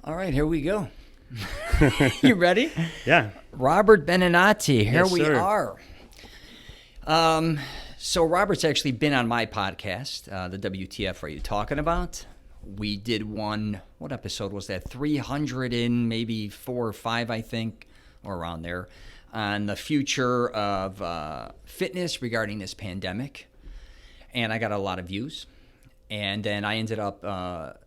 All right, here we go. You ready? Yeah. Robert Benenati, here Yes, we sir. are. So Robert's actually been on my podcast, the WTF Are You Talking About? We did one, what episode was that? 300 and maybe 4 or 5, I think, or around there, on the future of fitness regarding this pandemic. And I got a lot of views. And then I ended up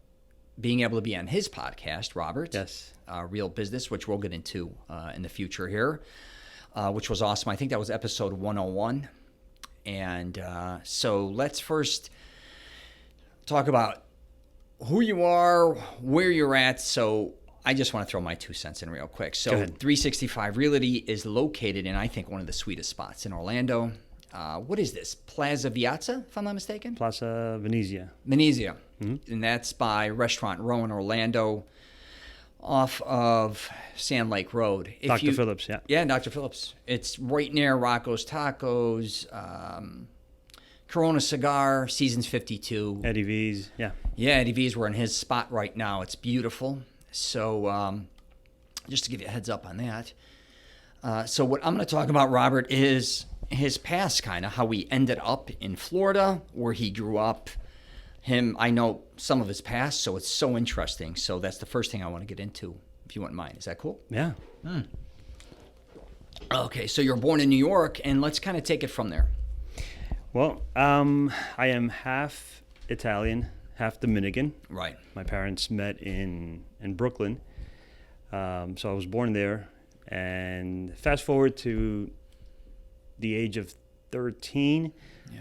being able to be on his podcast, Robert. Yes. Real Business, which we'll get into in the future here, which was awesome. I think that was episode 101. And so let's first talk about who you are, where you're at. So I just want to throw my 2 cents in real quick. So 365 Realty is located in, I think, one of the sweetest spots in Orlando. What is this? Plaza Viazza, if I'm not mistaken? Plaza Venezia. Venezia. Mm-hmm. And that's by Restaurant Row in Orlando off of Sand Lake Road. Dr. Phillips, yeah. Yeah, Dr. Phillips. It's right near Rocco's Tacos, Corona Cigar, Seasons 52. Eddie V's, yeah. Yeah, Eddie V's. We're in his spot right now. It's beautiful. So just to give you a heads up on that. So what I'm going to talk about, Robert, is his past, kind of how he ended up in Florida, where he grew up. I know some of his past, so it's so interesting. So that's the first thing I want to get into, if you wouldn't mind. Is that cool? Yeah. Okay, so you're born in New York, and let's kind of take it from there. Well, I am half Italian, half Dominican. Right. My parents met in Brooklyn. So I was born there. And fast forward to the age of 13,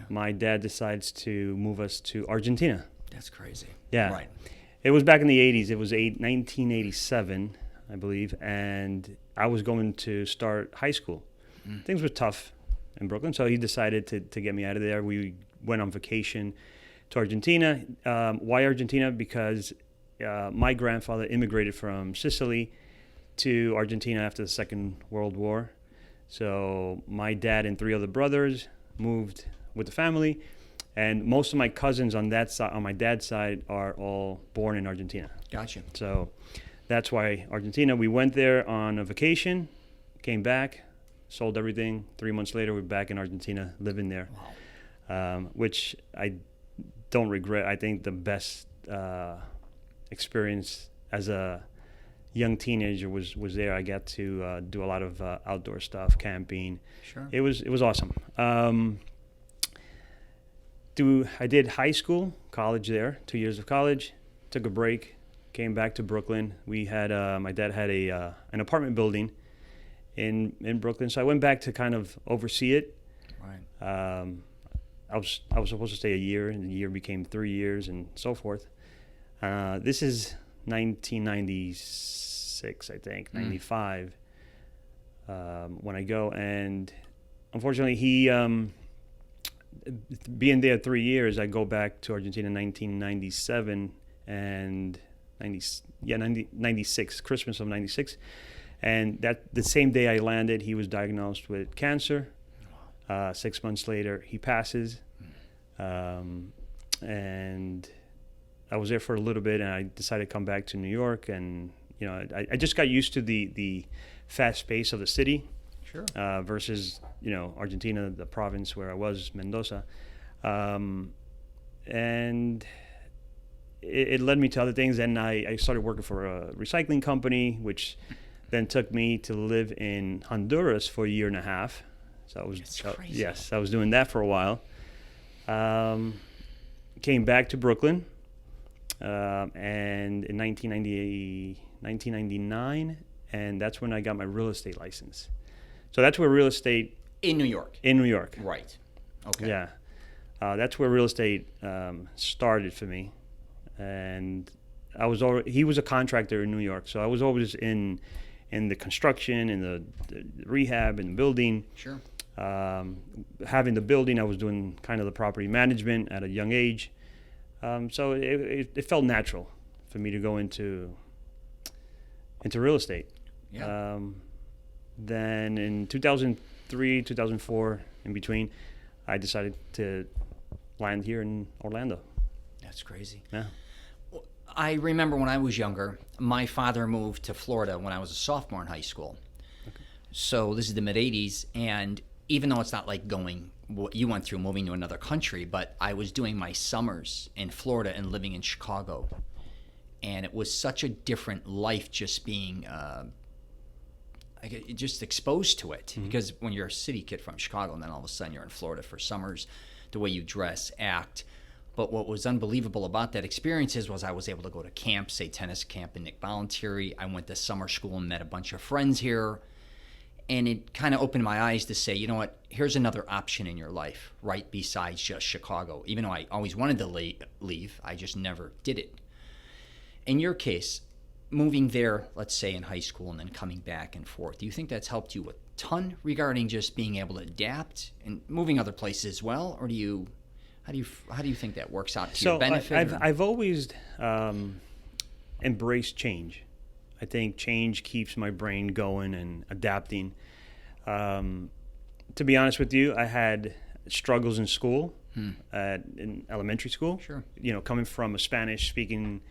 my dad decides to move us to Argentina. That's crazy. Yeah. Right. It was back in the 80s. It was 1987, I believe, and I was going to start high school. Things were tough in Brooklyn, so he decided to get me out of there. We went on vacation to Argentina. Why Argentina? Because my grandfather immigrated from Sicily to Argentina after the Second World War. So my dad and 3 other brothers moved with the family, and most of my cousins on that side, on my dad's side, are all born in Argentina. Gotcha. So that's why Argentina. We went there on a vacation, came back, sold everything. 3 months later, we're back in Argentina, living there, which I don't regret. I think the best experience as a young teenager was there. I got to do a lot of outdoor stuff, camping. Sure. It was awesome. I did high school, college there, 2 years of college. Took a break, came back to Brooklyn. We had my dad had an apartment building in Brooklyn, so I went back to kind of oversee it. Right. I was supposed to stay a year, and the year became 3 years, and so forth. This is 1996, I think, 95, when I go. And unfortunately, he, being there 3 years, I go back to Argentina in 1997 and 96, Christmas of 96. And that the same day I landed, he was diagnosed with cancer. 6 months later, he passes. And I was there for a little bit, and I decided to come back to New York. And I just got used to the fast pace of the city, Sure. Versus Argentina, the province where I was, Mendoza, and it led me to other things. And I started working for a recycling company, which then took me to live in Honduras for a year and a half. So I was I was doing that for a while. Came back to Brooklyn. And in 1999, and that's when I got my real estate license. So that's where real estate... In New York. Right. Okay. Yeah. That's where real estate started for me. And he was a contractor in New York, so I was always in the construction, in the rehab, in the building. Sure. Having the building, I was doing kind of the property management at a young age. So it felt natural for me to go into real estate. Yeah. Then in 2003, 2004, in between, I decided to land here in Orlando. That's crazy. Yeah. I remember when I was younger, my father moved to Florida when I was a sophomore in high school. So this is the mid 80s, and even though it's not like going what you went through, moving to another country, but I was doing my summers in Florida and living in Chicago. And it was such a different life just being just exposed to it. Because when you're a city kid from Chicago and then all of a sudden you're in Florida for summers, the way you dress, act. But what was unbelievable about that experience was I was able to go to camp, say tennis camp in Nick Voluntary. I went to summer school and met a bunch of friends here. And it kind of opened my eyes to say, you know what, here's another option in your life, right, besides just Chicago. Even though I always wanted to leave, I just never did it. In your case, moving there, let's say in high school and then coming back and forth, do you think that's helped you a ton regarding just being able to adapt and moving other places as well? Or how do you think that works out to your benefit? I've always embraced change. I think change keeps my brain going and adapting. To be honest with you, I had struggles in school, in elementary school. Sure. Coming from a Spanish-speaking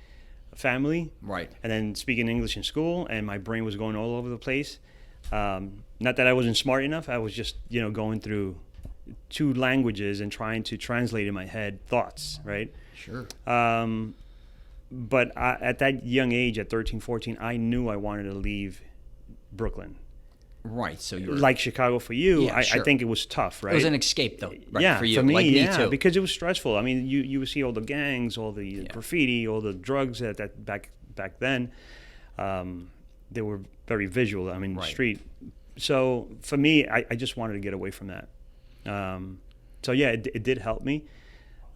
family, right, and then speaking English in school, and my brain was going all over the place. Not that I wasn't smart enough. I was just, going through two languages and trying to translate in my head thoughts, right? Sure. But at that young age, at 13, 14, I knew I wanted to leave Brooklyn. Right. So you're like Chicago for you. Yeah, sure. I think it was tough, right? It was an escape, though. Right, yeah, for you, for me, like me too. Because it was stressful. I mean, you would see all the gangs, all the graffiti, all the drugs that back then. They were very visual. I mean, the street. So for me, I just wanted to get away from that. So yeah, it did help me.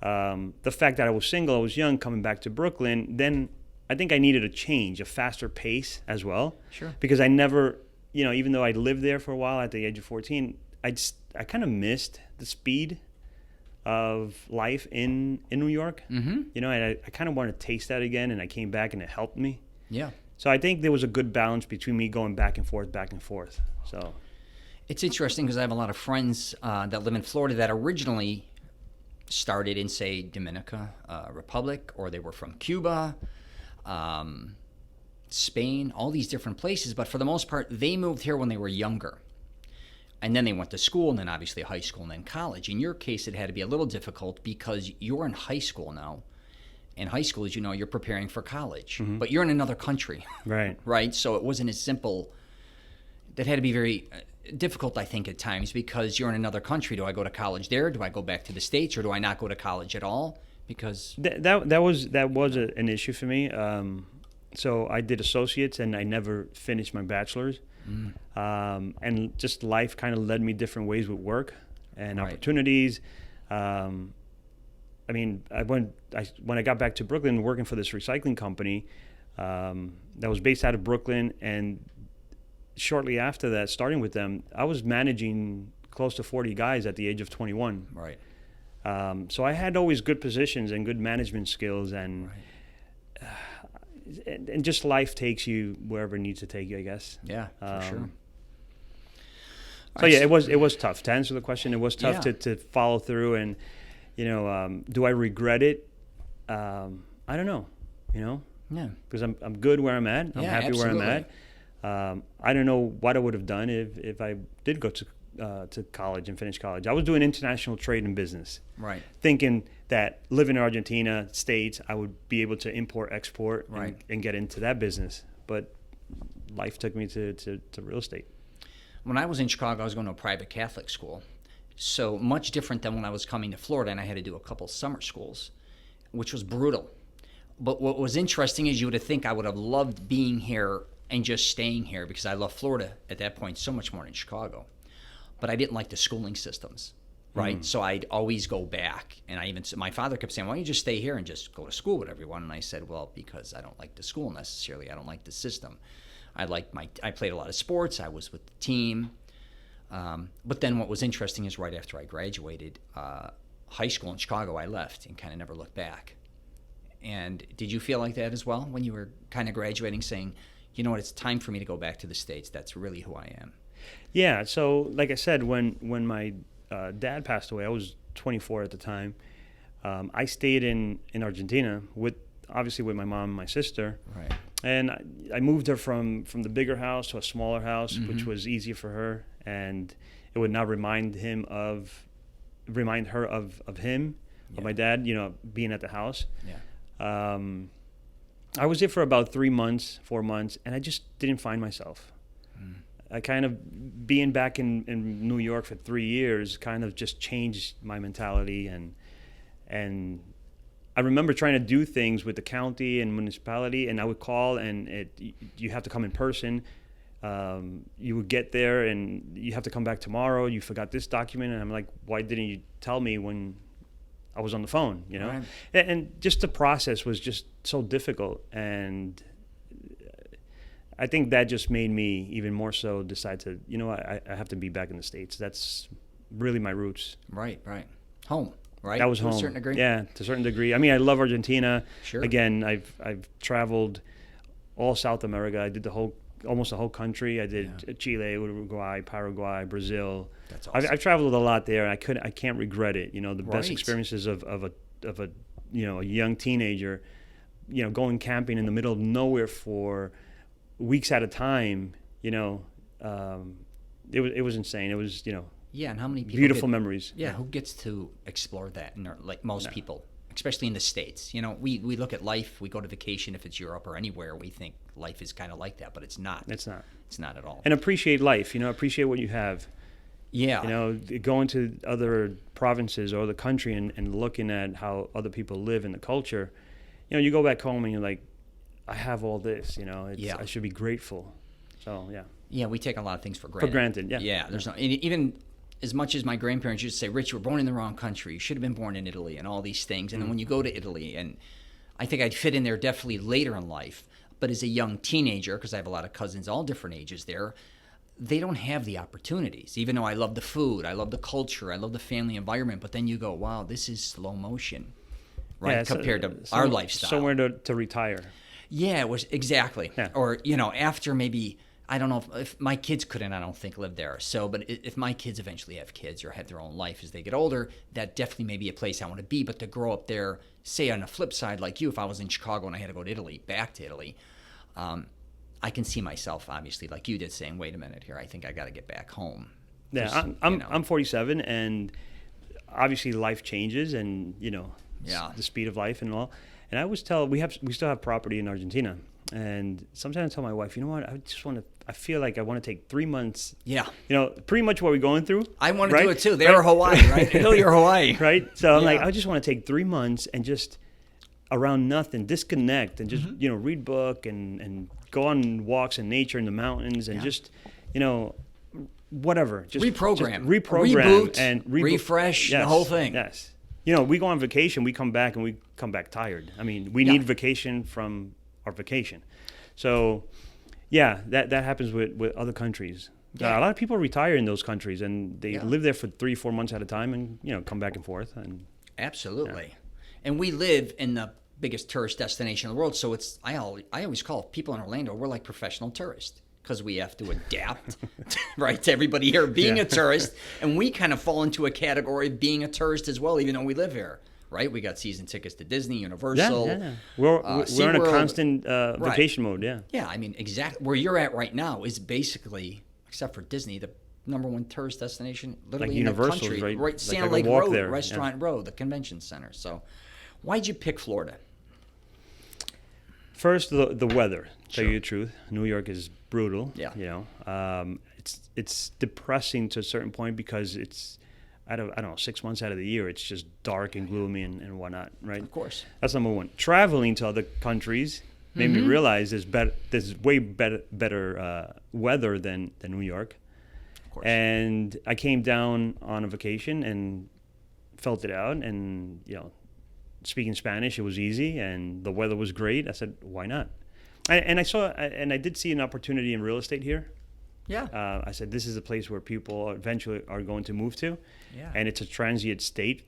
The fact that I was single, I was young, coming back to Brooklyn, then I think I needed a change, a faster pace as well. Sure. Because I never, even though I lived there for a while at the age of 14, I kind of missed the speed of life in New York. Mm-hmm. And I kind of wanted to taste that again, and I came back and it helped me. Yeah. So I think there was a good balance between me going back and forth. So it's interesting because I have a lot of friends that live in Florida that originally started in, say, Dominican Republic, or they were from Cuba, Spain, all these different places. But for the most part, they moved here when they were younger. And then they went to school, and then obviously high school, and then college. In your case, it had to be a little difficult because you're in high school now. And high school, as you know, you're preparing for college. Mm-hmm. But you're in another country. Right. Right? So it wasn't as simple. That had to be very difficult, I think, at times, because you're in another country. Do I go to college there? Do I go back to the States, or do I not go to college at all? Because that was an issue for me. So I did associates, and I never finished my bachelor's. And just life kind of led me different ways with work and opportunities. I mean, when I got back to Brooklyn, working for this recycling company that was based out of Brooklyn, and shortly after that, starting with them, I was managing close to 40 guys at the age of 21. Right. So I had always good positions and good management skills, and and just life takes you wherever it needs to take you, I guess. Yeah, for sure. So yeah, it was tough. To answer the question, it was tough to follow through, and do I regret it? I don't know. Yeah. Because I'm good where I'm at. I'm happy absolutely. where I'm at. I don't know what I would have done if I did go to college and finish college. I was doing international trade and business. Right. Thinking that living in Argentina, States, I would be able to import, export, and get into that business. But life took me to real estate. When I was in Chicago, I was going to a private Catholic school. So much different than when I was coming to Florida, and I had to do a couple summer schools, which was brutal. But what was interesting is you would think I would have loved being here and just staying here, because I love Florida at that point so much more than Chicago. But I didn't like the schooling systems, right? So I'd always go back. And my father kept saying, why don't you just stay here and just go to school with everyone? And I said, well, because I don't like the school necessarily. I don't like the system. I played a lot of sports. I was with the team. But then what was interesting is right after I graduated high school in Chicago, I left and kind of never looked back. And did you feel like that as well when you were kind of graduating, saying, you know what, it's time for me to go back to the States. That's really who I am. Yeah. So like I said, when my dad passed away, I was 24 at the time. I stayed in Argentina with obviously with my mom and my sister. Right. And I moved her from the bigger house to a smaller house, Mm-hmm. which was easier for her, and it would now remind her of him, Yeah. of my dad, being at the house. Yeah. I was there for about 4 months, and I just didn't find myself. I kind of, being back in New York for 3 years kind of just changed my mentality, and I remember trying to do things with the county and municipality, and I would call, and you have to come in person. You would get there, and you have to come back tomorrow. You forgot this document, and I'm like, why didn't you tell me when I was on the phone? Right. And just the process was just so difficult, and I think that just made me even more so decide to, I have to be back in the States. That's really my roots. Right. Home, right? That was to home. a certain degree? Yeah, to a certain degree. I mean, I love Argentina. Sure. Again, I've traveled all South America. I did almost the whole country. I did Chile, Uruguay, Paraguay, Brazil. That's awesome. I've traveled a lot there. I can't regret it. The best Right. experiences of a young teenager, going camping in the middle of nowhere for weeks at a time. It was insane. It was Yeah, and how many people beautiful memories. Yeah, who gets to explore that? Like most people, especially in the States. We look at life, we go to vacation if it's Europe or anywhere, we think life is kind of like that, but it's not. It's not. It's not at all. And appreciate life. Appreciate what you have. Yeah. Going to other provinces or the country and looking at how other people live in the culture. You go back home and you're like, I have all this. Yeah. I should be grateful. So yeah. Yeah, we take a lot of things for granted. For granted, yeah. Yeah, there's no, even as much as my grandparents used to say, Rich, you were born in the wrong country. You should have been born in Italy and all these things. And then when you go to Italy, and I think I'd fit in there definitely later in life, but as a young teenager, because I have a lot of cousins all different ages there, they don't have the opportunities. Even though I love the food, I love the culture, I love the family environment, but then you go, wow, this is slow motion, right, Yeah, compared to our lifestyle. Somewhere to retire. Yeah, it was exactly. Yeah. Or, after maybe, I don't know if my kids couldn't, I don't think, live there. So, but if my kids eventually have kids or have their own life as they get older, that definitely may be a place I want to be. But to grow up there, say on the flip side, like you, if I was in Chicago and I had to go to Italy, back to Italy, I can see myself, obviously, like you did, saying, wait a minute here, I think I got to get back home. Yeah, I'm 47, and obviously life changes, and the speed of life and all. And I always tell, we still have property in Argentina, and sometimes I tell my wife, you know what, I feel like I want to take 3 months. Yeah. Pretty much what we're going through. I want to right? do it too. They're Hawaii, right? Italy or Hawaii. Right? So I'm Yeah. like, I just want to take 3 months and just around nothing, disconnect, and just, read book and go on walks in nature in the mountains, and just, whatever. Just reprogram. Reboot, and refresh, the whole thing. Yes. We go on vacation, we come back, and we come back tired. I mean, we need vacation from our vacation. So, yeah, that happens with other countries. Yeah. A lot of people retire in those countries, and they live there for 3-4 months at a time, and come back and forth. And Absolutely. And we live in the biggest tourist destination in the world, so it's I always call people in Orlando, we're like professional tourists, because we have to adapt right to everybody here being a tourist, and we kind of fall into a category of being a tourist as well, even though we live here, right? We got season tickets to Disney, Universal. Yeah. We're in a constant vacation mode. Yeah, I mean, exactly where you're at right now is basically, except for Disney, the number one tourist destination literally in the country, right? Right, Like Sand I Lake can walk Road, there, Restaurant Road, the convention center. So why'd you pick Florida? First, the weather. Tell you the truth, New York is brutal. Yeah. It's depressing to a certain point, because it's I don't know, 6 months out of the year it's just dark and gloomy and whatnot, right? Of course. That's number one. Traveling to other countries made me realize there's way better weather than New York. Of course. And I came down on a vacation and felt it out, and speaking Spanish, it was easy, and the weather was great. I said, why not? And I did see an opportunity in real estate here. Yeah. I said, this is a place where people eventually are going to move to. Yeah. And it's a transient state.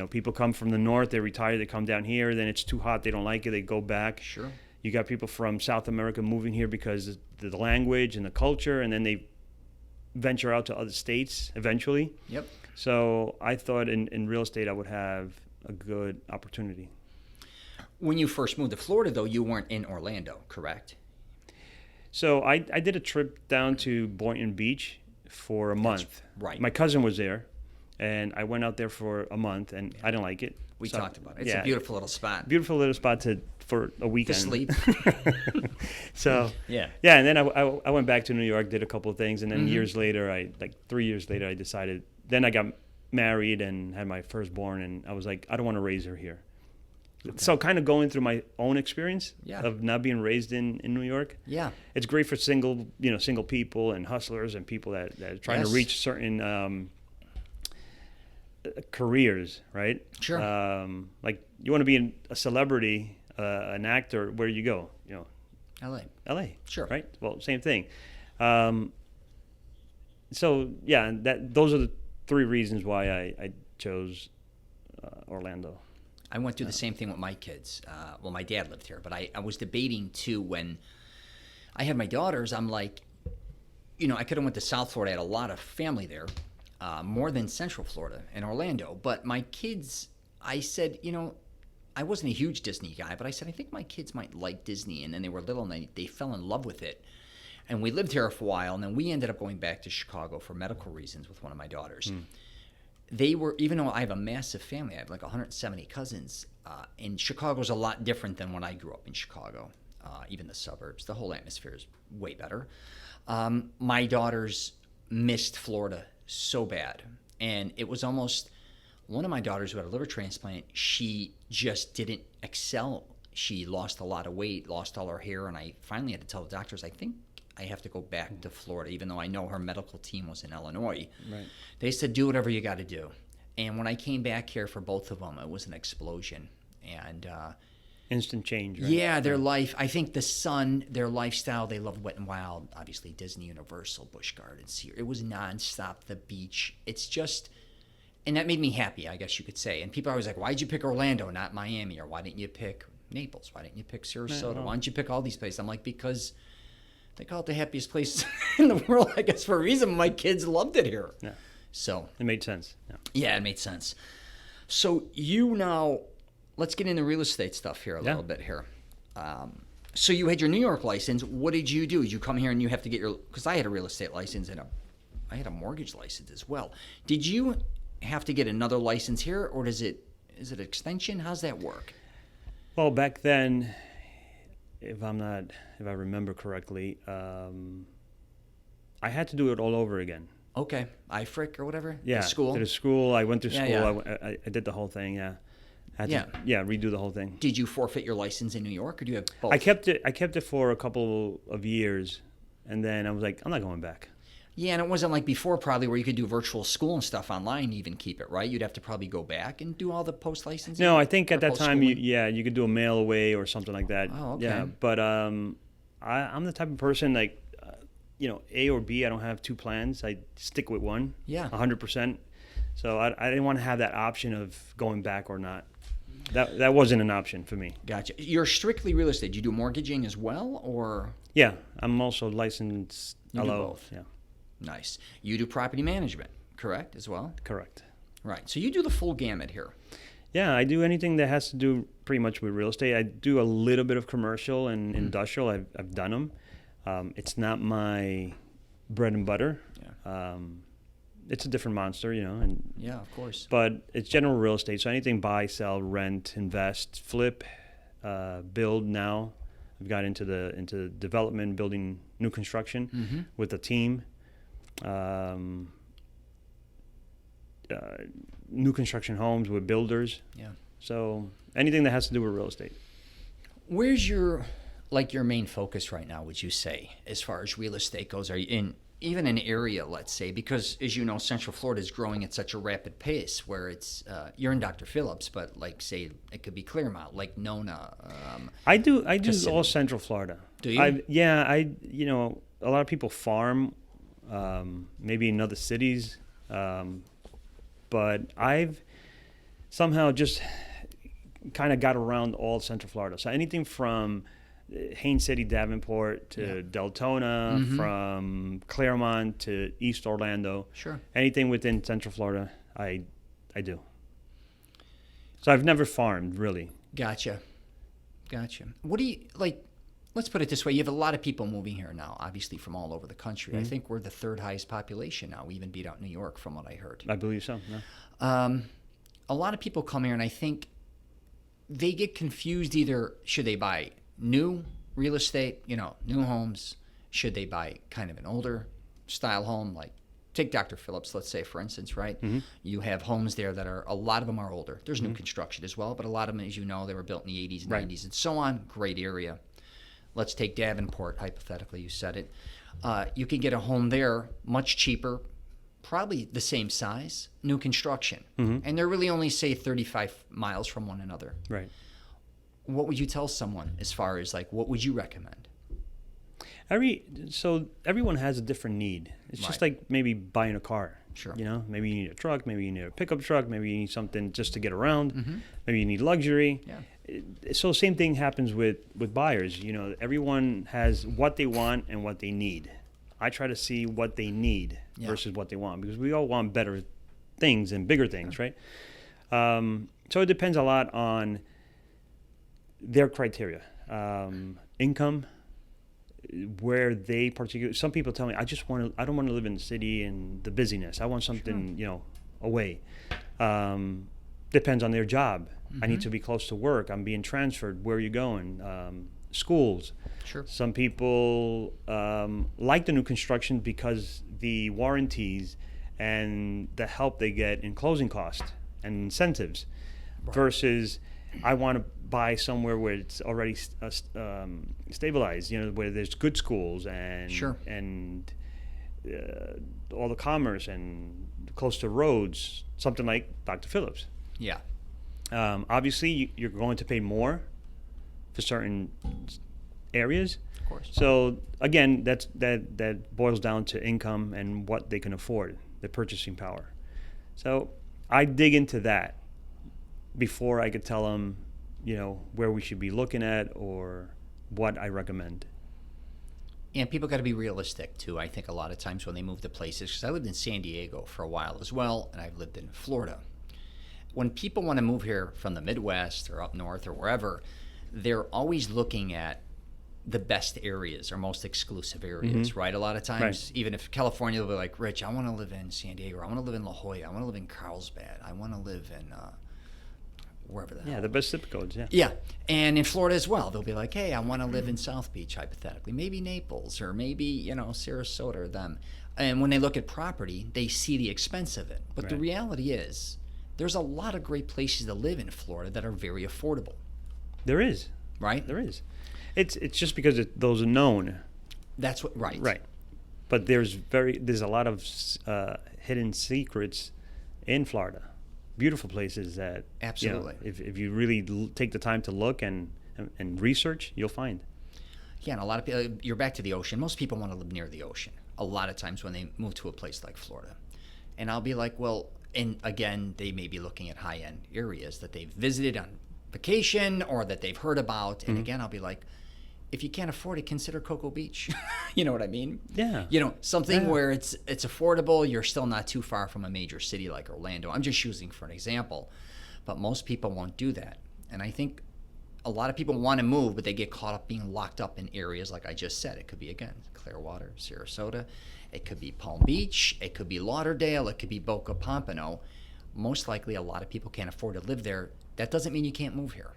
People come from the north, they retire, they come down here, then it's too hot, they don't like it, they go back. Sure. You got people from South America moving here because of the language and the culture, and then they venture out to other states eventually. Yep. So I thought in real estate I would have a good opportunity. When you first moved to Florida, though, you weren't in Orlando, correct? So I did a trip down to Boynton Beach for a month. right. My cousin was there, and I went out there for a month, and I didn't like it. We So, talked about it. It's yeah, a beautiful little spot. beautiful little spot for a weekend. To sleep. So Yeah. yeah, and then I went back to New York, did a couple of things, and then Mm-hmm. years later, 3 years later, I decided. Then I got married and had my firstborn, and I was like, I don't want to raise her here. So kind of going through my own experience Yeah. of not being raised in New York. Yeah. It's great for single people and hustlers and people that are trying Yes. to reach certain careers, right? Sure. Like you want to be a celebrity, an actor. Where do you go? L.A. L.A. Sure. Right. Well, same thing. So yeah, those are the three reasons why I chose Orlando. I went through the same thing with my kids. Well, my dad lived here, but I was debating too when I had my daughters. I'm like, I could have went to South Florida. I had a lot of family there, more than Central Florida and Orlando. But my kids, I said, I wasn't a huge Disney guy, but I said, I think my kids might like Disney. And then they were little and they fell in love with it. And we lived here for a while, and then we ended up going back to Chicago for medical reasons with one of my daughters. They were, even though I have a massive family, I have like 170 cousins, and Chicago's a lot different than when I grew up in Chicago. Even the suburbs, the whole atmosphere is way better. My daughters missed Florida so bad, and it was almost, one of my daughters who had a liver transplant, she just didn't excel. She lost a lot of weight, lost all her hair, and I finally had to tell the doctors, I think I have to go back to Florida, even though I know her medical team was in Illinois. Right. They said, do whatever you got to do. And when I came back here for both of them, it was an explosion. And Instant change, right? yeah, their life, I think the sun, their lifestyle, they loved Wet and Wild, obviously Disney, Universal, Busch Gardens. It was nonstop, the beach. It's just, and that made me happy, I guess you could say. And people are always like, why'd you pick Orlando, not Miami? Or why didn't you pick Naples? Why didn't you pick Sarasota? Why didn't you pick all these places? I'm like, because they call it the happiest place in the world, I guess, for a reason. My kids loved it here. Yeah. So It made sense. Yeah. yeah, it made sense. So you now, let's get into real estate stuff here a little bit here. So you had your New York license. What did you do? Did you come here and you have to get your, because I had a real estate license and I had a mortgage license as well. Did you have to get another license here, or is it extension? How's that work? Well, back then, if I remember correctly, I had to do it all over again. Okay, IFRIC or whatever. Yeah, The school. to the school. I went to school. Yeah. I did the whole thing. Yeah, Yeah. redo the whole thing. Did you forfeit your license in New York, or do you have both? I kept it for a couple of years, and then I was like, I'm not going back. Yeah, and it wasn't like before probably where you could do virtual school and stuff online to even keep it, right? You'd have to probably go back and do all the post-licensing. No, I think at that time, post-schooling? you could do a mail away or something like that. Oh, okay. Yeah, but I'm the type of person like, A or B. I don't have two plans. I stick with one. Yeah. 100%. So I didn't want to have that option of going back or not. That wasn't an option for me. Gotcha. You're strictly real estate. Do you do mortgaging as well, or? Yeah, I'm also licensed. You do both. Yeah, Nice. You do property management, correct, as well? correct. Right. So you do the full gamut here. Yeah, I do anything that has to do pretty much with real estate. I do a little bit of commercial and industrial. I've done them. It's not my bread and butter. Yeah. It's a different monster, and Yeah, of course. but it's general real estate. So anything buy, sell, rent, invest, flip, build. Now I've got into development, building new construction with a team. New construction homes with builders. Yeah. So anything that has to do with real estate. Where's your main focus right now, would you say, as far as real estate goes? Are you in even an area, let's say, because as you know, Central Florida is growing at such a rapid pace where it's, you're in Dr. Phillips, but like say it could be Clearmount, like Nona. I do Kissimmee. all Central Florida. Do you? A lot of people farm, maybe in other cities, but I've somehow just kind of got around all Central Florida. So anything from Haines City, Davenport to Deltona, from Claremont to East Orlando. Sure. Anything within Central Florida, I do. So I've never farmed, really. Gotcha. Gotcha. What do you like? Let's put it this way: you have a lot of people moving here now, obviously from all over the country. I think we're the third highest population now. We even beat out New York, from what I heard. I believe so. Yeah. A lot of people come here, and I think they get confused. Either should they buy new real estate, new homes? Should they buy kind of an older style home, like take Dr. Phillips, let's say, for instance, right? You have homes there that a lot of them are older. There's new construction as well, but a lot of them, as you know, they were built in the 80s, 90s, and so on. Great area. Let's take Davenport, hypothetically, you said it. You can get a home there much cheaper, probably the same size, new construction. And they're really only, say, 35 miles from one another. Right. What would you tell someone as far as, like, what would you recommend? So everyone has a different need. It's just like maybe buying a car. Sure. Maybe you need a truck, maybe you need a pickup truck, maybe you need something just to get around, maybe you need luxury. Yeah. So same thing happens with buyers. Everyone has what they want and what they need. I try to see what they need versus what they want, because we all want better things and bigger things, right? So it depends a lot on their criteria, income, where they particularly. Some people tell me, I don't want to live in the city and the busyness. I want something, away. Depends on their job. I need to be close to work. I'm being transferred. Where are you going? Schools. Sure. Some people like the new construction because the warranties and the help they get in closing costs and incentives, versus I want to buy somewhere where it's already stabilized, where there's good schools and and all the commerce and close to roads, something like Dr. Phillips. Yeah. Obviously, you're going to pay more for certain areas. Of course. So again, that boils down to income and what they can afford, the purchasing power. So I dig into that before I could tell them, where we should be looking at or what I recommend. And people got to be realistic too. I think a lot of times when they move to places, because I lived in San Diego for a while as well, and I've lived in Florida. When people want to move here from the Midwest or up north or wherever, they're always looking at the best areas or most exclusive areas, right? A lot of times, even if California will be like, Rich, I want to live in San Diego, I want to live in La Jolla, I want to live in Carlsbad, I want to live in wherever the hell. Yeah, the best zip codes, yeah. Yeah, and in Florida as well, they'll be like, hey, I want to live in South Beach, hypothetically, maybe Naples, or maybe, Sarasota or them. And when they look at property, they see the expense of it. But the reality is, there's a lot of great places to live in Florida that are very affordable. There is. Right? There is. It's just because those are known. That's what, right. Right. But there's a lot of hidden secrets in Florida. Beautiful places that, absolutely, if you really take the time to look and research, you'll find. Yeah, and a lot of people, you're back to the ocean. Most people want to live near the ocean a lot of times when they move to a place like Florida. And I'll be like, well, and again, they may be looking at high-end areas that they've visited on vacation or that they've heard about. And again, I'll be like, if you can't afford it, consider Cocoa Beach. You know what I mean? Yeah. Something where it's affordable. You're still not too far from a major city like Orlando. I'm just using for an example. But most people won't do that. And I think a lot of people want to move, but they get caught up being locked up in areas like I just said. It could be, again, Clearwater, Sarasota. It could be Palm Beach. It could be Lauderdale. It could be Boca Pompano. Most likely a lot of people can't afford to live there. That doesn't mean you can't move here,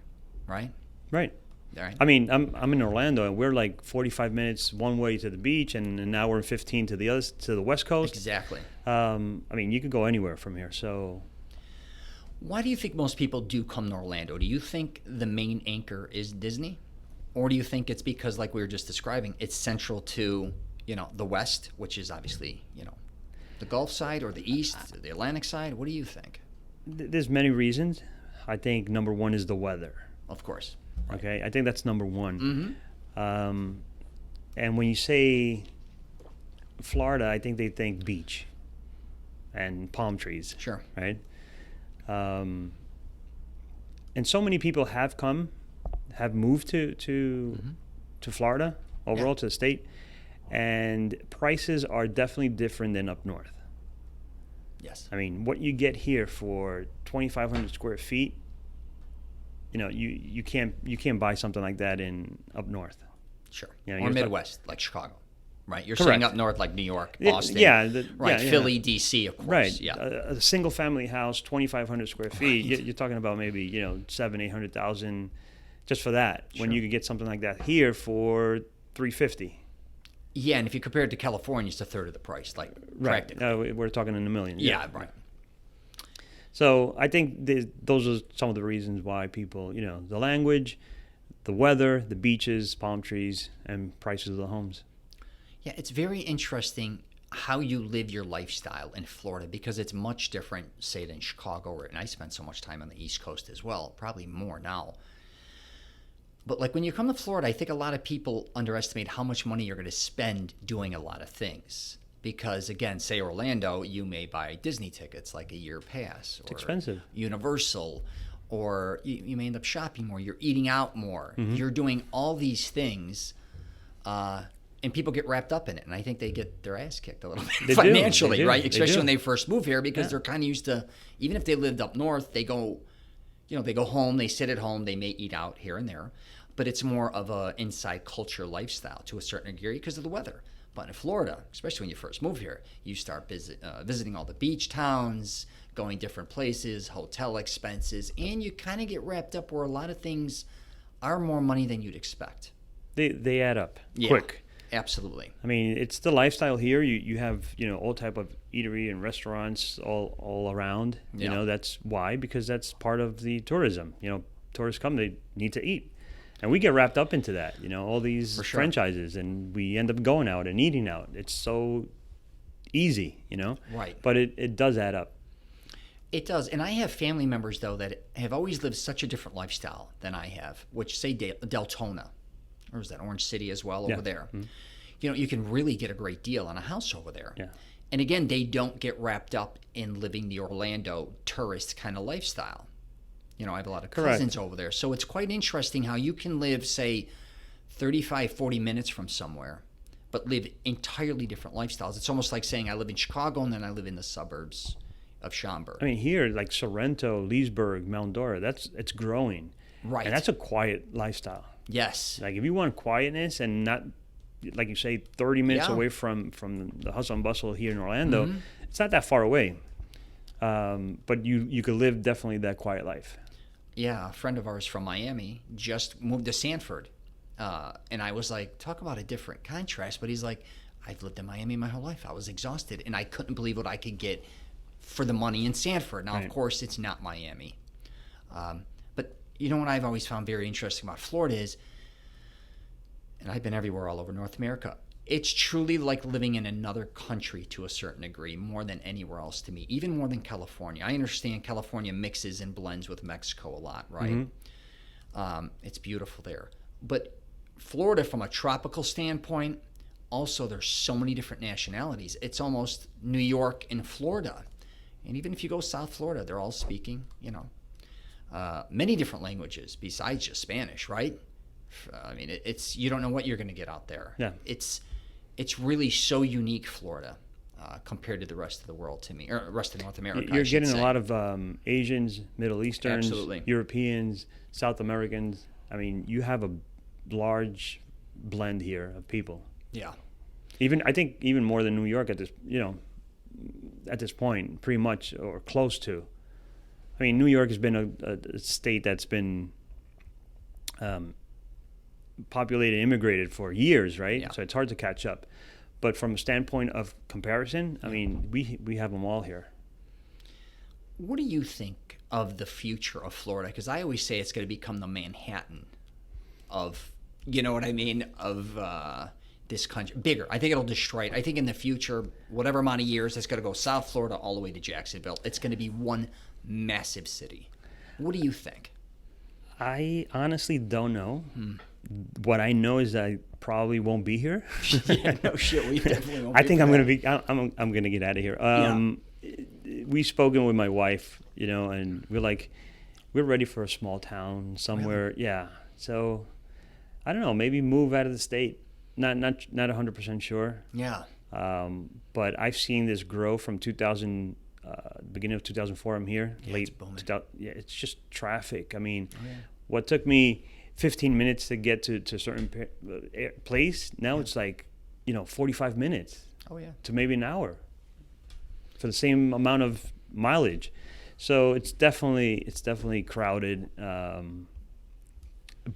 right? Right. Right. I mean, I'm in Orlando, and we're like 45 minutes one way to the beach, and now we're 15 to the West Coast. Exactly. I mean, you could go anywhere from here. So, why do you think most people do come to Orlando? Do you think the main anchor is Disney, or do you think it's because, like we were just describing, it's central to the West, which is obviously the Gulf side, or the East, the Atlantic side? What do you think? There's many reasons. I think number one is the weather. Of course. Right. Okay, I think that's number one. And when you say Florida, I think they think beach and palm trees. Sure. Right. And so many people have moved to Florida overall, to the state, and prices are definitely different than up north. Yes. I mean, what you get here for 2,500 square feet you can't buy something like that in up north. Sure. You know, Or you're Midwest, like Chicago, right? You're Correct. saying up north, like New York, Boston. Right. Yeah. Philly, D.C., of course. Right. Yeah. A single family house, 2,500 square feet. You're talking about maybe 700,000-800,000 just for that. When you could get something like that here for $350. Yeah, and if you compare it to California, it's a third of the price, like practically. We're talking in the millions. Yeah, right. So I think those are some of the reasons why people, the language, the weather, the beaches, palm trees, and prices of the homes. Yeah, it's very interesting how you live your lifestyle in Florida because it's much different, say, than Chicago, and I spend so much time on the East Coast as well, probably more now. But like when you come to Florida, I think a lot of people underestimate how much money you're going to spend doing a lot of things. Because again, say Orlando, you may buy Disney tickets like a year pass. It's expensive. Universal, or you may end up shopping more. You're eating out more. You're doing all these things, and people get wrapped up in it. And I think they get their ass kicked a little bit financially, right? Especially when they first move here because they're kind of used to, even if they lived up north, they go home, they sit at home, they may eat out here and there. But it's more of a inside culture lifestyle to a certain degree because of the weather. But in Florida, especially when you first move here, you start visiting all the beach towns, going different places, hotel expenses, and you kind of get wrapped up where a lot of things are more money than you'd expect. They add up quick. Absolutely. I mean, it's the lifestyle here. You have all type of eatery and restaurants all around. That's why, because that's part of the tourism. Tourists come, they need to eat. And we get wrapped up into that, all these franchises, and we end up going out and eating out. It's so easy, Right. But it does add up. It does. And I have family members, though, that have always lived such a different lifestyle than I have, which say Deltona, or is that Orange City as well over there? Mm-hmm. You can really get a great deal on a house over there. Yeah. And again, they don't get wrapped up in living the Orlando tourist kind of lifestyle. I have a lot of cousins over there. So it's quite interesting how you can live, say, 35, 40 minutes from somewhere, but live entirely different lifestyles. It's almost like saying I live in Chicago and then I live in the suburbs of Schaumburg. I mean, here, like Sorrento, Leesburg, Mount Dora, it's growing. Right. And that's a quiet lifestyle. Yes. Like if you want quietness and not, like you say, 30 minutes away from the hustle and bustle here in Orlando, it's not that far away. But you could live definitely that quiet life. Yeah, a friend of ours from Miami just moved to Sanford. And I was like, talk about a different contrast. But he's like, I've lived in Miami my whole life. I was exhausted. And I couldn't believe what I could get for the money in Sanford. Now, of course, it's not Miami. But what I've always found very interesting about Florida is, and I've been everywhere all over North America, it's truly like living in another country to a certain degree, more than anywhere else to me, even more than California. I understand California mixes and blends with Mexico a lot, right? It's beautiful there. But Florida, from a tropical standpoint, also there's so many different nationalities. It's almost New York and Florida. And even if you go South Florida, they're all speaking, many different languages besides just Spanish, right? I mean, it's you don't know what you're going to get out there. Yeah. It's really so unique, Florida, compared to the rest of the world to me, or rest of North America. You're getting a lot of Asians, Middle Easterns, Absolutely. Europeans, South Americans. I mean, you have a large blend here of people. Yeah. I think even more than New York at this point, pretty much or close to. I mean, New York has been a state that's been populated, immigrated for years, right? Yeah. So it's hard to catch up. But from a standpoint of comparison, I mean, we have them all here. What do you think of the future of Florida? Because I always say it's going to become the Manhattan of, of this country. Bigger. I think it'll destroy it. I think in the future, whatever amount of years, it's going to go South Florida all the way to Jacksonville. It's going to be one massive city. What do you think? I honestly don't know. What I know is that I probably won't be here. Yeah, no shit. We definitely won't. I think I'm gonna get out of here. We've spoken with my wife, and we're ready for a small town somewhere. Really? Yeah. So I don't know. Maybe move out of the state. Not 100% sure. Yeah. But I've seen this grow from 2000. Beginning of 2004, I'm here. Yeah, late. it's booming. It's just traffic. I mean, what took me 15 minutes to get to a certain place, now it's like, 45 minutes Oh yeah. to maybe an hour for the same amount of mileage. So it's definitely crowded,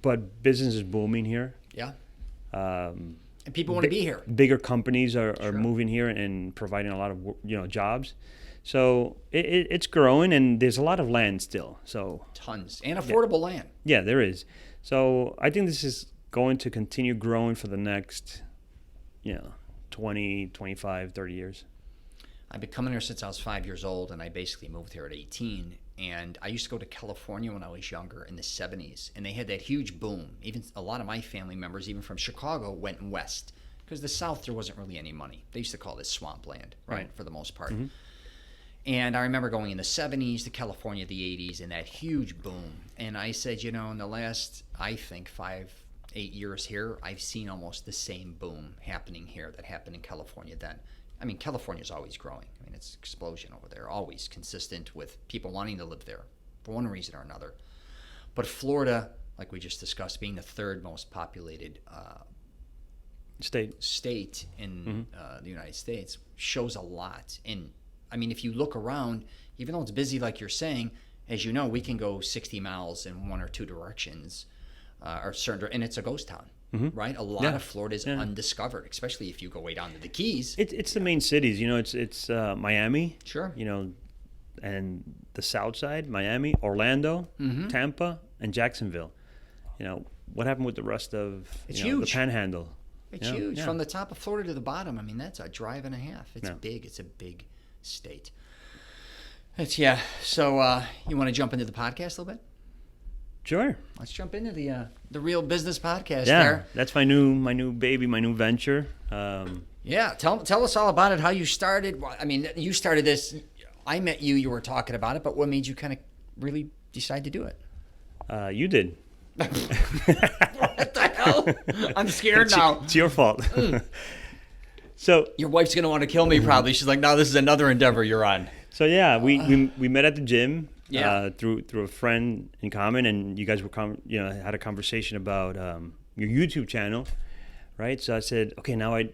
but business is booming here. Yeah. Um, And people want to be here. Bigger companies are Sure. moving here and providing a lot of jobs. So it's growing, and there's a lot of land still. So Tons. And affordable land. yeah, there is. So I think this is going to continue growing for the next, 20, 25, 30 years. I've been coming here since I was 5 years old, and I basically moved here at 18. And I used to go to California when I was younger in the 70s, and they had that huge boom. Even a lot of my family members, even from Chicago, went west because the South, there wasn't really any money. They used to call this swampland, right, for the most part. Mm-hmm. And I remember going in the 70s to California, the 80s, and that huge boom. And I said, in the last, I think, 5, 8 years here, I've seen almost the same boom happening here that happened in California then. I mean, California's always growing. I mean, it's explosion over there, always consistent with people wanting to live there for one reason or another. But Florida, like we just discussed, being the third most populated state in the United States, shows a lot. And I mean, if you look around, even though it's busy like you're saying, as you know, we can go 60 miles in one or two directions, or certain, and it's a ghost town. Right, a lot of Florida is undiscovered, especially if you go way down to the Keys. It's the main cities, it's Miami, Sure, and the South Side, Miami, Orlando, Tampa, and Jacksonville. What happened with the rest of the Panhandle? It's huge. From the top of Florida to the bottom. I mean, that's a drive and a half. It's big. It's a big state. So you want to jump into the podcast a little bit? Sure. Let's jump into the Real Business Podcast. Yeah, that's my new baby, my new venture. Tell us all about it. How you started. I mean, you started this. I met you. You were talking about it, but what made you kind of really decide to do it? You did. What the hell? I'm scared now. It's your fault. So your wife's gonna want to kill me probably. She's like, "No, this is another endeavor you're on." So yeah, we met at the gym. Yeah. Through a friend in common, and you guys were had a conversation about your YouTube channel, right? So I said, okay, now I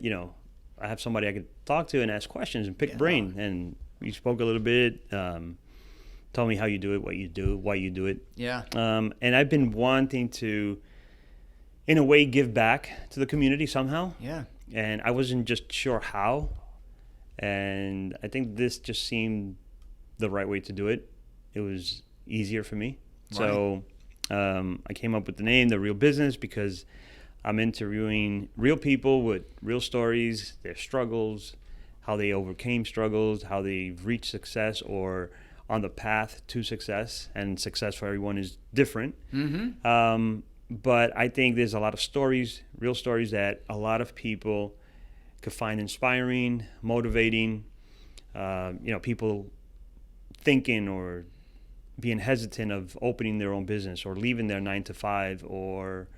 have somebody I could talk to and ask questions and pick brain, and we spoke a little bit. Tell me how you do it, what you do, why you do it. Yeah. And I've been wanting to, in a way, give back to the community somehow. Yeah. And I wasn't just sure how, and I think this just seemed the right way to do it. It was easier for me. Right. So I came up with the name, The Real Business, because I'm interviewing real people with real stories, their struggles, how they overcame struggles, how they've reached success or on the path to success. And success for everyone is different. But I think there's a lot of stories, real stories that a lot of people could find inspiring, motivating, people thinking or being hesitant of opening their own business or leaving their 9 to 5 or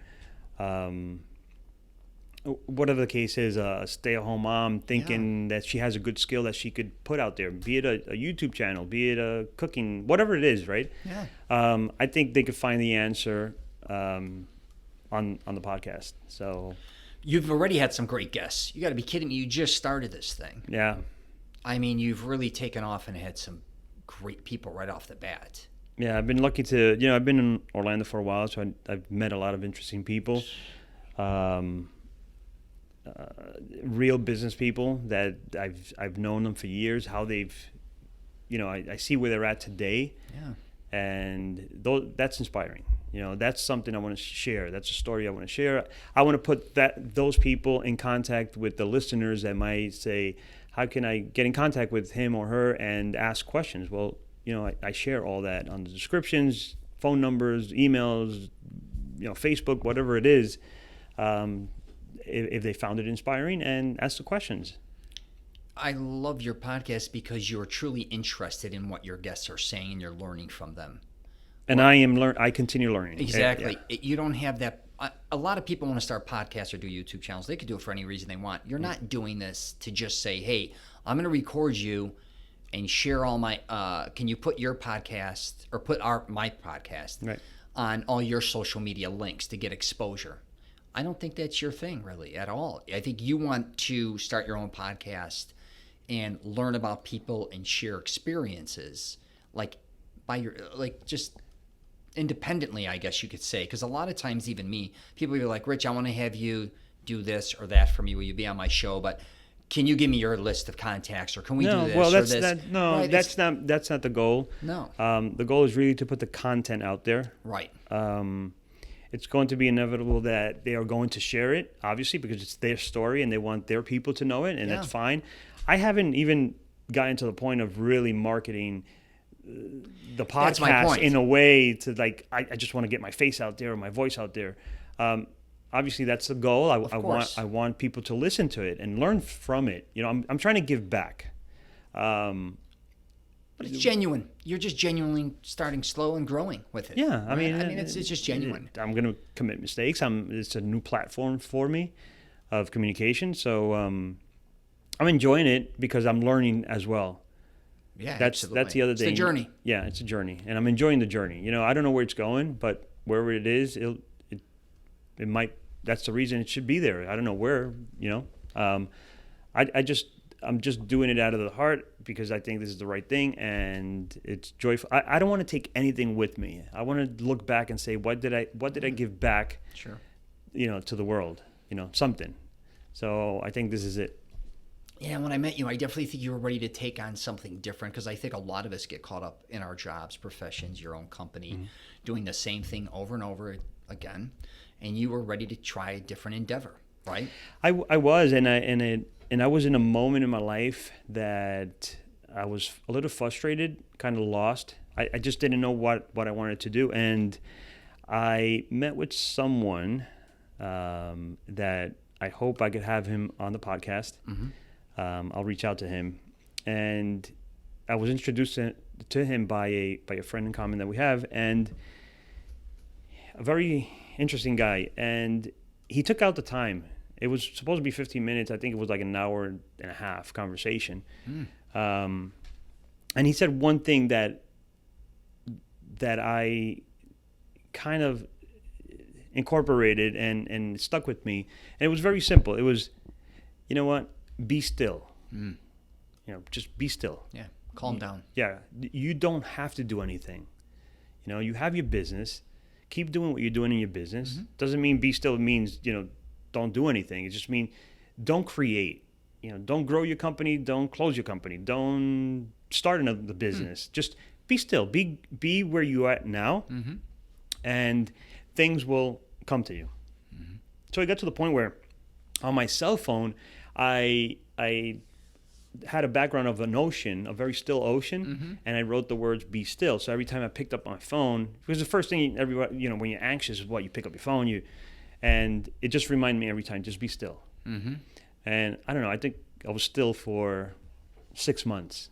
whatever the case is, a stay-at-home mom thinking that she has a good skill that she could put out there, be it a YouTube channel, be it a cooking, whatever it is, right? Yeah. I think they could find the answer on the podcast. So you've already had some great guests. You got to be kidding me. You just started this thing. Yeah. I mean, you've really taken off and had some great people right off the bat. Yeah, I've been lucky to, I've been in Orlando for a while, so I've met a lot of interesting people, real business people that I've known them for years, how they've, I see where they're at today. Yeah. And that's inspiring. That's something I want to share. That's a story I want to share. I want to put those people in contact with the listeners that might say, how can I get in contact with him or her and ask questions? Well, I share all that on the descriptions, phone numbers, emails, Facebook, whatever it is, if they found it inspiring, and ask the questions. I love your podcast because you're truly interested in what your guests are saying and you're learning from them. And I continue learning. Exactly. Yeah. You don't have that. A lot of people want to start podcasts or do YouTube channels. They could do it for any reason they want. You're not doing this to just say, hey, I'm going to record you and share all my, can you put your podcast or put my podcast on all your social media links to get exposure. I don't think that's your thing really at all. I think you want to start your own podcast and learn about people and share experiences just independently, I guess you could say. Because a lot of times, even me, people are like, Rich, I want to have you do this or that for me. Will you be on my show? But can you give me your list of contacts, or can we do this well, or that's this? that, no, right? That's not the goal. No. The goal is really to put the content out there. Right. It's going to be inevitable that they are going to share it, obviously, because it's their story and they want their people to know it, and that's fine. I haven't even gotten to the point of really marketing the podcast in a way to I just want to get my face out there or my voice out there. Obviously, that's the goal. I want people to listen to it and learn from it. I'm trying to give back. But it's genuine. You're just genuinely starting slow and growing with it. Yeah, I mean, it's just genuine. I'm going to commit mistakes. It's a new platform for me of communication. So I'm enjoying it because I'm learning as well. Yeah, that's the other thing. It's a journey. Yeah, it's a journey, and I'm enjoying the journey. I don't know where it's going, but wherever it is, it might. That's the reason it should be there. I don't know where. I'm just doing it out of the heart because I think this is the right thing, and it's joyful. I don't want to take anything with me. I want to look back and say, what did I give back? Sure. To the world. Something. So I think this is it. Yeah, when I met you, I definitely think you were ready to take on something different, because I think a lot of us get caught up in our jobs, professions, your own company, doing the same thing over and over again, and you were ready to try a different endeavor, right? I was, and I was in a moment in my life that I was a little frustrated, kind of lost. I just didn't know what I wanted to do, and I met with someone that I hope I could have him on the podcast. Mm-hmm. I'll reach out to him, and I was introduced to him by a friend in common that we have, and a very interesting guy. And he took out the time. It was supposed to be 15 minutes. I think it was like an hour and a half conversation. And he said one thing that I kind of incorporated and stuck with me. And it was very simple. It was, you know what? Be still. Just be still. Yeah. Calm down. Yeah. You don't have to do anything. You have your business. Keep doing what you're doing in your business. Mm-hmm. Doesn't mean be still. It means, don't do anything. It just means don't create. Don't grow your company. Don't close your company. Don't start another business. Just be still. Be where you are at now, and things will come to you. Mm-hmm. So I got to the point where on my cell phone, I had a background of an ocean, a very still ocean, and I wrote the words "be still." So every time I picked up my phone, because the first thing everybody, when you're anxious, is what you pick up your phone, and it just reminded me every time, just be still. Mm-hmm. And I don't know, I think I was still for 6 months,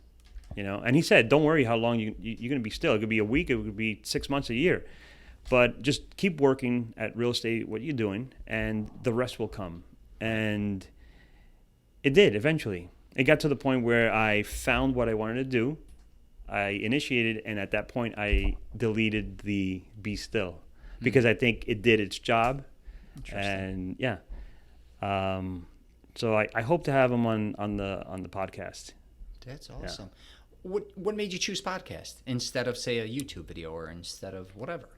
And he said, "Don't worry how long you're going to be still. It could be a week, it could be 6 months, a year, but just keep working at real estate, what you're doing, and the rest will come." And it did eventually. It got to the point where I found what I wanted to do. I initiated, and at that point, I deleted the "be still" because I think it did its job. And yeah, so I hope to have him on the podcast. That's awesome. Yeah. What made you choose podcast instead of, say, a YouTube video, or instead of whatever?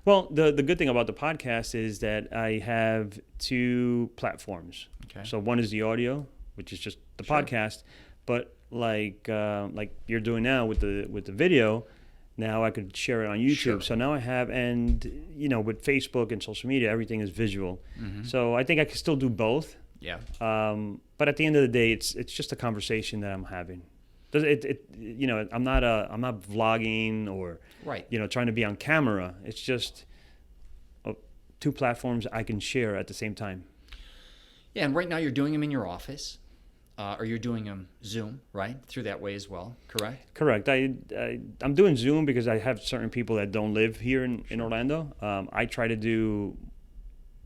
Well, the good thing about the podcast is that I have 2 platforms. Okay. So one is the audio, which is just the podcast, but like you're doing now with the video, now I could share it on YouTube. Sure. So now I have, and with Facebook and social media, everything is visual. Mm-hmm. So I think I can still do both. Yeah. But at the end of the day, it's just a conversation that I'm having. I'm not vlogging or trying to be on camera. It's just 2 platforms I can share at the same time. Yeah, and right now you're doing them in your office, or you're doing them Zoom, right? Through that way as well, correct? Correct. I'm doing Zoom because I have certain people that don't live here in Orlando. I try to do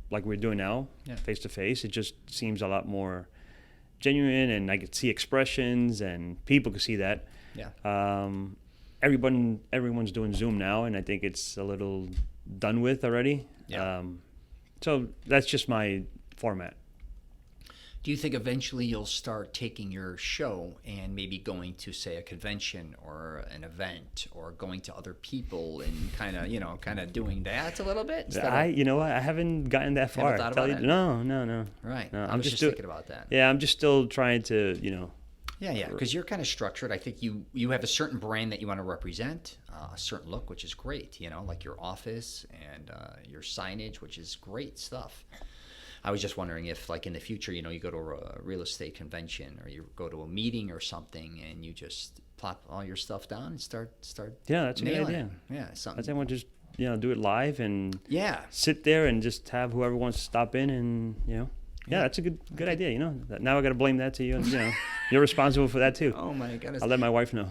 like we're doing now, face to face. It just seems a lot more genuine, and I could see expressions, and people could see that. Yeah. everyone's doing Zoom now, and I think it's a little done with already. Yeah. So that's just my format. Do you think eventually you'll start taking your show and maybe going to, say, a convention or an event, or going to other people and kind of doing that a little bit? You know what? I haven't gotten that far. Haven't thought about it? No. Right. No, I was just thinking about that. Yeah, I'm just still trying to, Yeah, because you're kind of structured. I think you have a certain brand that you want to represent, a certain look, which is great, like your office and your signage, which is great stuff. I was just wondering if, like, in the future, you go to a real estate convention, or you go to a meeting or something, and you just plop all your stuff down and start. Yeah, that's a good nailing idea. it. Yeah, something. I think we'll just do it live and Yeah. sit there and just have whoever wants to stop in and Yeah, that's a good idea. Now I got to blame that to you. And, you're responsible for that too. Oh my goodness. I'll let my wife know.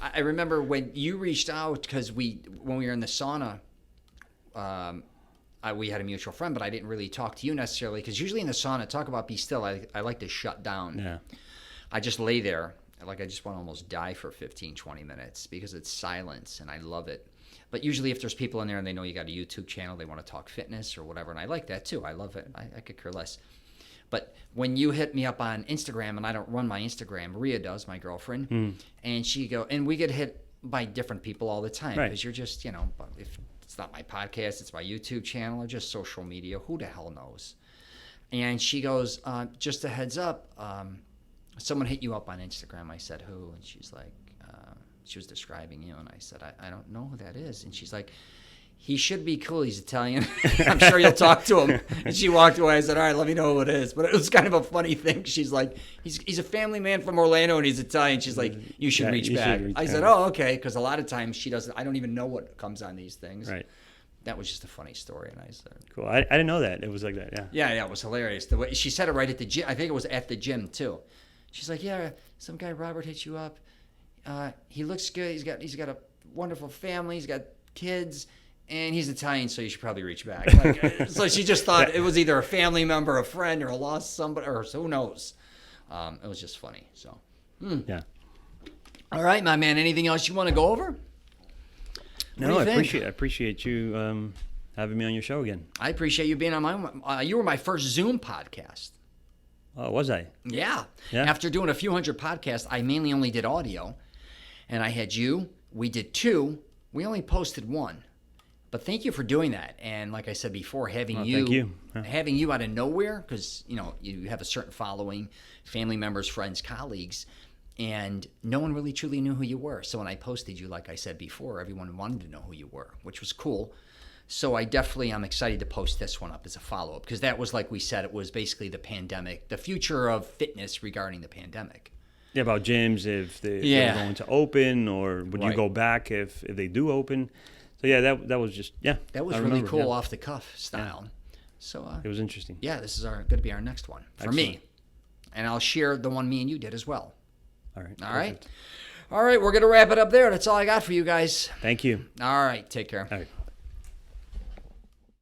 I remember when you reached out, because when we were in the sauna, we had a mutual friend, but I didn't really talk to you necessarily, because usually in the sauna, talk about be still, I like to shut down. Yeah. I just lay there, like I just want to almost die for 15, 20 minutes, because it's silence and I love it. But usually if there's people in there and they know you got a YouTube channel, they want to talk fitness or whatever, and I like that too. I love it. I could care less. But when you hit me up on Instagram, and I don't run my Instagram, Maria does, my girlfriend, and we get hit by different people all the time, because you're just, if it's not my podcast, it's my YouTube channel or just social media, who the hell knows? And she goes, just a heads up, someone hit you up on Instagram. I said, who? And she's like, she was describing you, and I said, I don't know who that is. And she's like, he should be cool. He's Italian. I'm sure you'll talk to him. And she walked away. I said, all right, let me know who it is. But it was kind of a funny thing. She's like, he's a family man from Orlando, and he's Italian. She's like, you should reach back. I said, oh, okay. Because a lot of times she doesn't, I don't even know what comes on these things. Right. That was just a funny story. And I said, cool. I didn't know that. It was like that. Yeah. Yeah, it was hilarious. The way she said it right at the gym. I think it was at the gym too. She's like, yeah, some guy, Robert, hit you up. He looks good. He's got a wonderful family. He's got kids. And he's Italian, so you should probably reach back. So she just thought it was either a family member, a friend, or a lost somebody, or who knows. It was just funny. So, Yeah. All right, my man. Anything else you want to go over? No, I appreciate you having me on your show again. I appreciate you being on my. You were my first Zoom podcast. Oh, was I? Yeah. After doing a few hundred podcasts, I mainly only did audio, and I had you. We did 2. We only posted 1. But thank you for doing that. And like I said before, having you out of nowhere, because you have a certain following, family members, friends, colleagues, and no one really truly knew who you were. So when I posted you, like I said before, everyone wanted to know who you were, which was cool. So I'm excited to post this one up as a follow-up, because that was, like we said, it was basically the pandemic, the future of fitness regarding the pandemic. Yeah, about gyms, if they're going to open, or would you go back if they do open. So yeah, that was just That was really cool, off the cuff style. Yeah. So it was interesting. Yeah, this is going to be our next one for me, and I'll share the one me and you did as well. All right. All right. We're going to wrap it up there. That's all I got for you guys. Thank you. All right. Take care. All right.